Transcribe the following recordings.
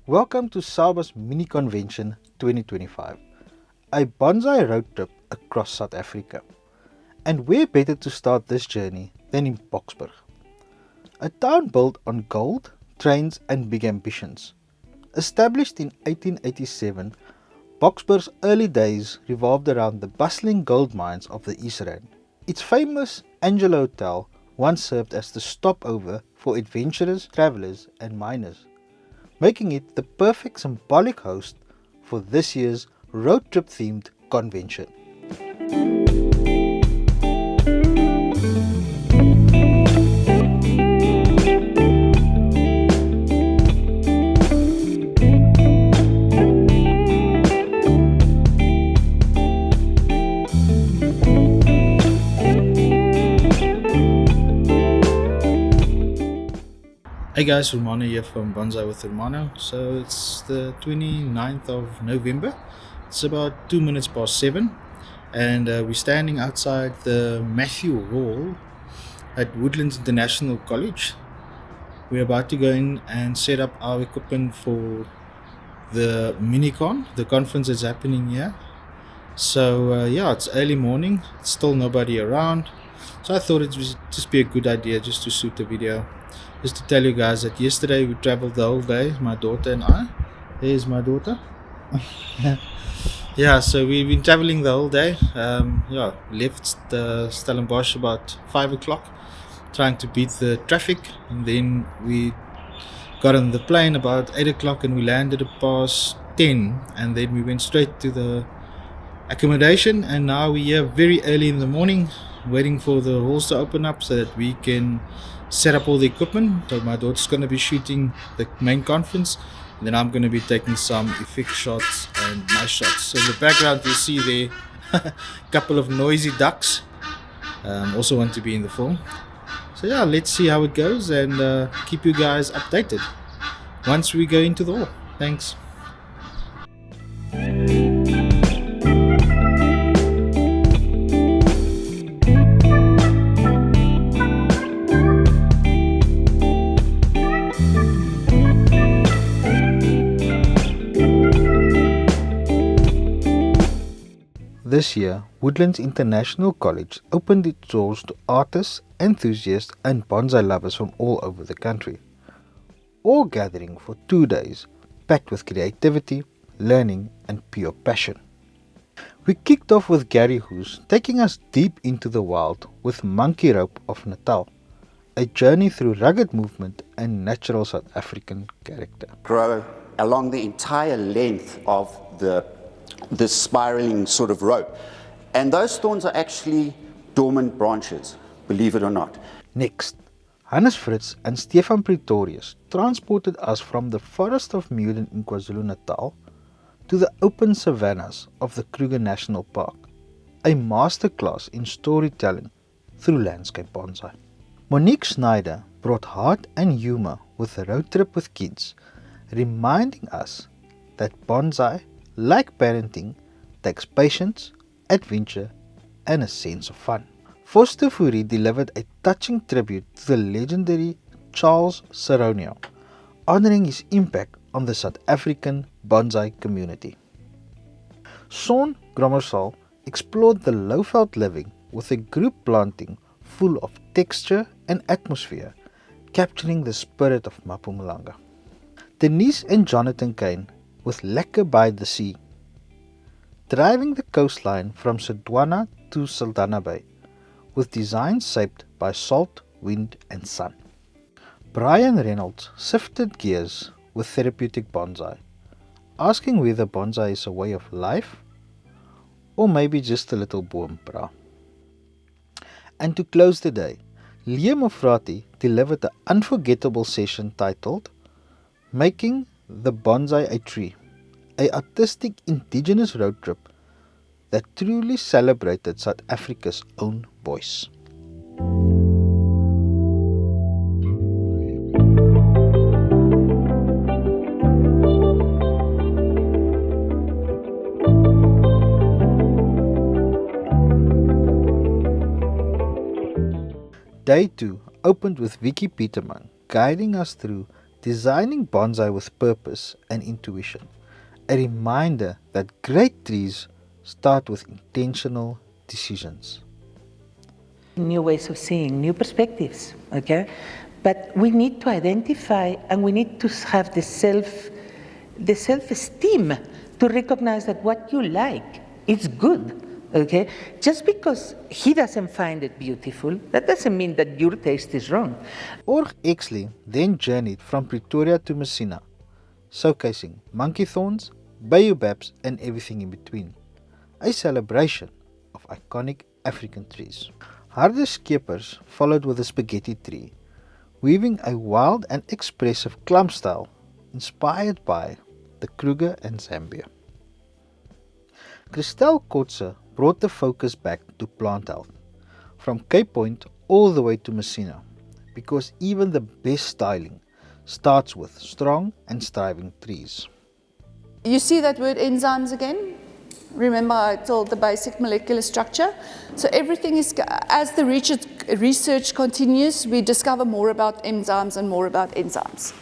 Welcome to SABA's Mini Convention 2025, a bonsai road trip across South Africa. And where better to start this journey than in Boksburg, a town built on gold, trains and big ambitions. Established in 1887, Boksburg's early days revolved around the bustling gold mines of the East Rand. Its famous Angelo Hotel once served as the stopover for adventurers, travellers and miners, making it the perfect symbolic host for this year's road trip themed convention. Hey guys, Romano here from Bonsai with Romano. So it's the 29th of November. It's about 2 minutes past 7 and we're standing outside the Matthew Hall at Woodlands International College. We're about to go in and set up our equipment for the Minicon, the conference that's happening here. So it's early morning, it's still nobody around. So I thought it would just be a good idea just to shoot the video. Just to tell you guys that yesterday we traveled the whole day, my daughter and I. There's my daughter. So we've been traveling the whole day. Left Stellenbosch about 5 o'clock, trying to beat the traffic. And then we got on the plane about 8 o'clock and we landed at past 10. And then we went straight to the accommodation. And now we're here very early in the morning, waiting for the halls to open up so that we can set up all the equipment. So my daughter's going to be shooting the main conference, and then I'm going to be taking some effect shots and nice shots. So in the background you see there a couple of noisy ducks, also want to be in the film. So let's see how it goes and keep you guys updated once we go into the hall. Thanks. This year, Woodlands International College opened its doors to artists, enthusiasts and bonsai lovers from all over the country, all gathering for 2 days, packed with creativity, learning and pure passion. We kicked off with Gary Hoos taking us deep into the wild with Monkey Rope of Natal, a journey through rugged movement and natural South African character. Grow along the entire length of the spiraling sort of rope. And those thorns are actually dormant branches, believe it or not. Next, Hannes Fritz and Stefann Pretorius transported us from the forest of Milner in KwaZulu-Natal to the open savannas of the Kruger National Park, a masterclass in storytelling through landscape bonsai. Monique Snijder brought heart and humor with a road trip with kids, reminding us that bonsai, like parenting, takes patience, adventure and a sense of fun. Voster Fourie delivered a touching tribute to the legendary Charles Saronio, honouring his impact on the South African bonsai community. Shaun Gomersall explored the Lowveld living with a group planting full of texture and atmosphere, capturing the spirit of Mpumalanga. Denise Johnathan Caine with Lekker by the Sea, driving the coastline from Sodwana to Saldanha Bay, with designs shaped by salt, wind and sun. Brian Reynolds shifted gears with therapeutic bonsai, asking whether bonsai is a way of life or maybe just a little boompra. And to close the day, Milner O'Flaherty delivered an unforgettable session titled Making the Bonsai a Tree, an artistic indigenous road trip that truly celebrated South Africa's own voice. Day 2 opened with Vicky Petremann guiding us through designing bonsai with purpose and intuition, a reminder that great trees start with intentional decisions. New ways of seeing, new perspectives, okay? But we need to identify and we need to have the self-esteem to recognize that what you like is good. Okay, just because he doesn't find it beautiful, that doesn't mean that your taste is wrong. Org Exley then journeyed from Pretoria to Messina, showcasing monkey thorns, baobabs and everything in between, a celebration of iconic African trees. Hardus Scheepers followed with a spaghetti tree, weaving a wild and expressive clump style inspired by the Kruger and Zambia. Christel Kotze brought the focus back to plant health, from Cape Point all the way to Messina, because even the best styling starts with strong and thriving trees. You see that word enzymes again? Remember I told the basic molecular structure? So everything is, as the research continues, we discover more about enzymes and more about enzymes.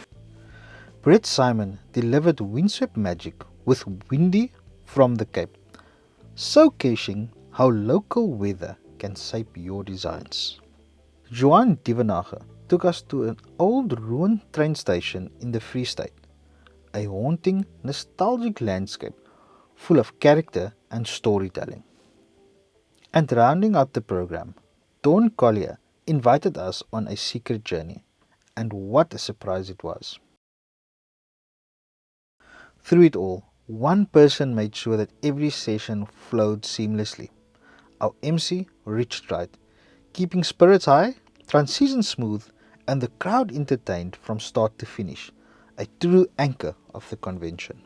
Brett Simon delivered windswept magic with Windy from the Cape, showcasing how local weather can shape your designs. Jaun Duvenage took us to an old ruined train station in the Free State, a haunting, nostalgic landscape full of character and storytelling. And rounding out the program, Dawn Collier invited us on a secret journey, and what a surprise it was. Through it all, one person made sure that every session flowed seamlessly. Our MC Richard Wright, keeping spirits high, transitions smooth, and the crowd entertained from start to finish, a true anchor of the convention.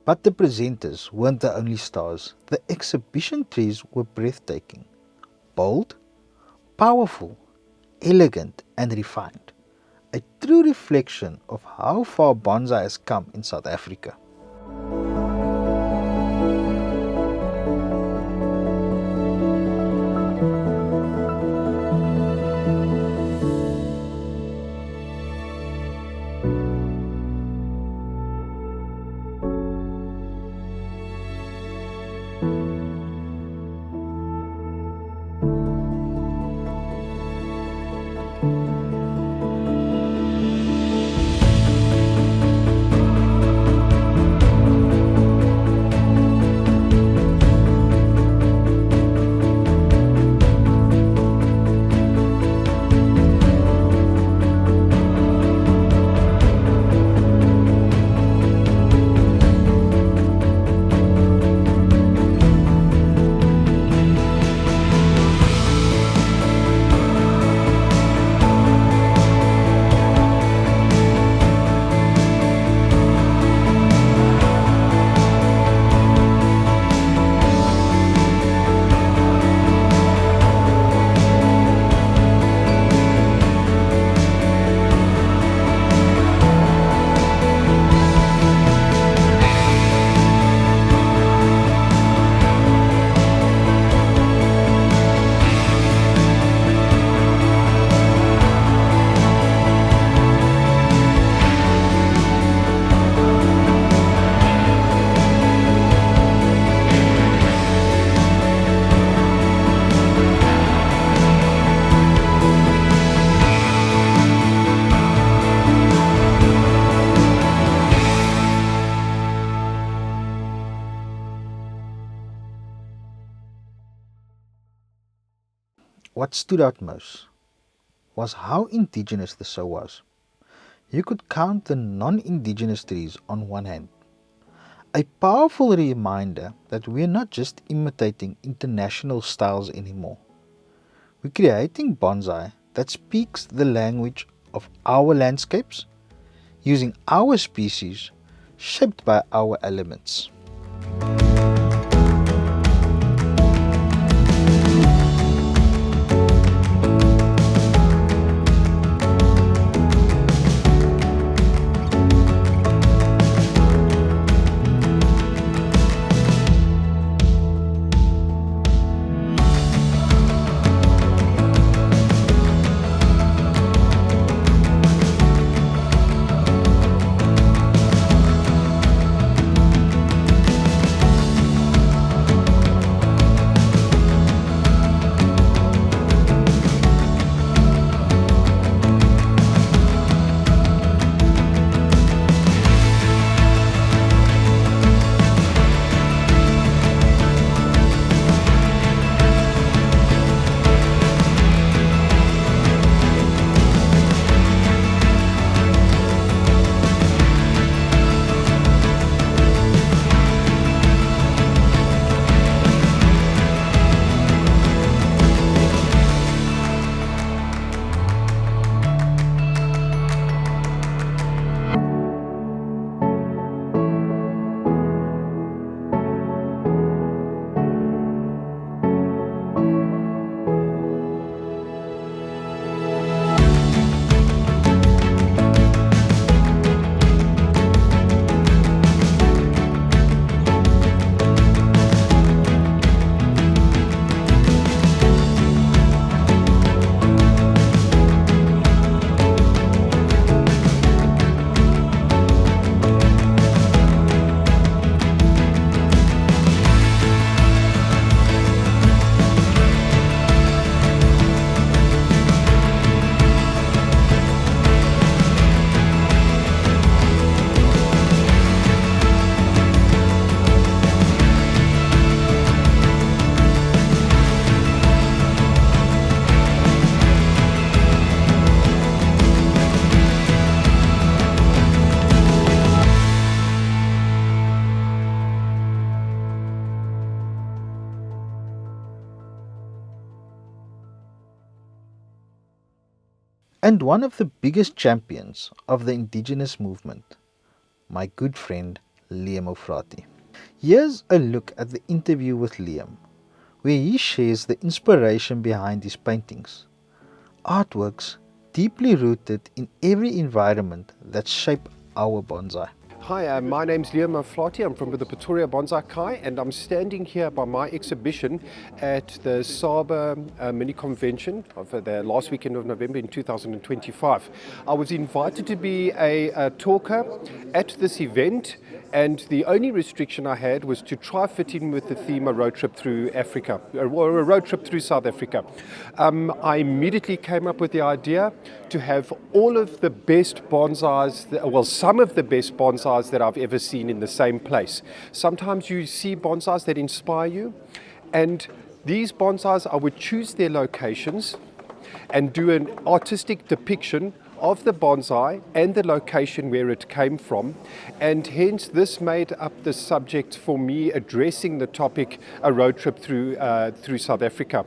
But the presenters weren't the only stars. The exhibition trees were breathtaking, bold, powerful, elegant and refined. A true reflection of how far bonsai has come in South Africa. What stood out most was how indigenous the show was. you could count the non-indigenous trees on one hand. A powerful reminder that we are not just imitating international styles anymore. We're creating bonsai that speaks the language of our landscapes, using our species, shaped by our elements. And one of the biggest champions of the indigenous movement, my good friend Milner O'Flaherty. Here's a look at the interview with Liam, where he shares the inspiration behind his paintings, artworks deeply rooted in every environment that shape our bonsai. Hi, my name's Milner O'Flaherty. I'm from the Pretoria Bonsai Kai, and I'm standing here by my exhibition at the SABA Mini Convention of the last weekend of November in 2025. I was invited to be a talker at this event, and the only restriction I had was to try fit in with the theme a road trip through Africa, or a road trip through South Africa. I immediately came up with the idea to have all of the best bonsais, some of the best bonsais that I've ever seen in the same place. Sometimes you see bonsais that inspire you, and these bonsais, I would choose their locations and do an artistic depiction of the bonsai and the location where it came from, and hence this made up the subject for me addressing the topic a road trip through South Africa.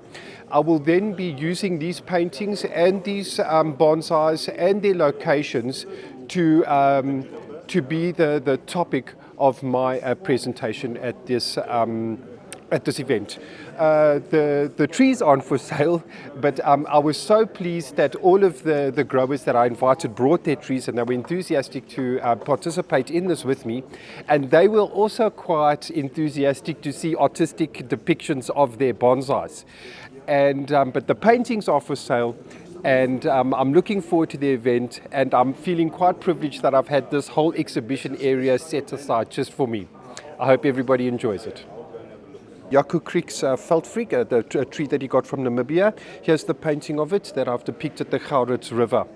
I will then be using these paintings and these bonsais and their locations to be the topic of my presentation at this event. The trees aren't for sale, but I was so pleased that all of the growers that I invited brought their trees, and they were enthusiastic to participate in this with me. And they were also quite enthusiastic to see artistic depictions of their bonsais. But the paintings are for sale. And I'm looking forward to the event, and I'm feeling quite privileged that I've had this whole exhibition area set aside just for me. I hope everybody enjoys it. Yaku Creek's veldfreek, the tree that he got from Namibia. Here's the painting of it that I've depicted the Hardus River.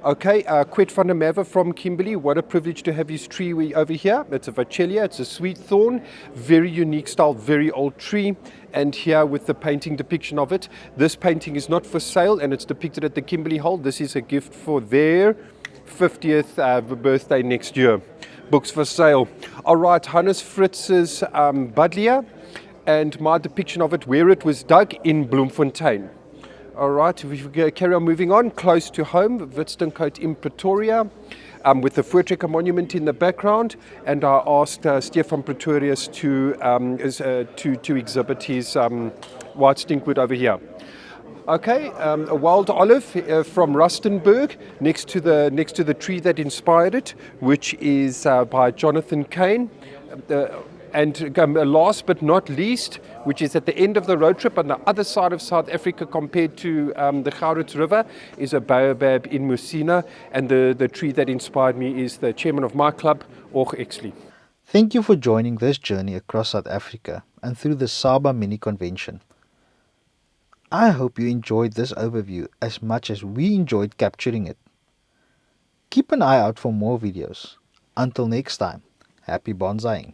Okay, Kwet van der Merwe from Kimberley. What a privilege to have his tree over here. It's a Vachelia, it's a sweet thorn, very unique style, very old tree. And here with the painting depiction of it. This painting is not for sale, and it's depicted at the Kimberley Hall. This is a gift for their 50th birthday next year. Books for sale. All right, Hannes Fritz's Budlier and my depiction of it where it was dug in Bloemfontein. All right, if we carry on moving on, close to home, Witstencote in Pretoria, with the Voortrekker monument in the background, and I asked Stefann Pretorius to exhibit his white stinkwood over here. Okay, a wild olive from Rustenburg, next to the tree that inspired it, which is by Johnathan Caine. And last but not least, which is at the end of the road trip on the other side of South Africa compared to the Hardus River, is a baobab in Musina. And the tree that inspired me is the chairman of my club, Exley. Thank you for joining this journey across South Africa and through the SABA Mini Convention. I hope you enjoyed this overview as much as we enjoyed capturing it. Keep an eye out for more videos. Until next time, happy bonsaiing.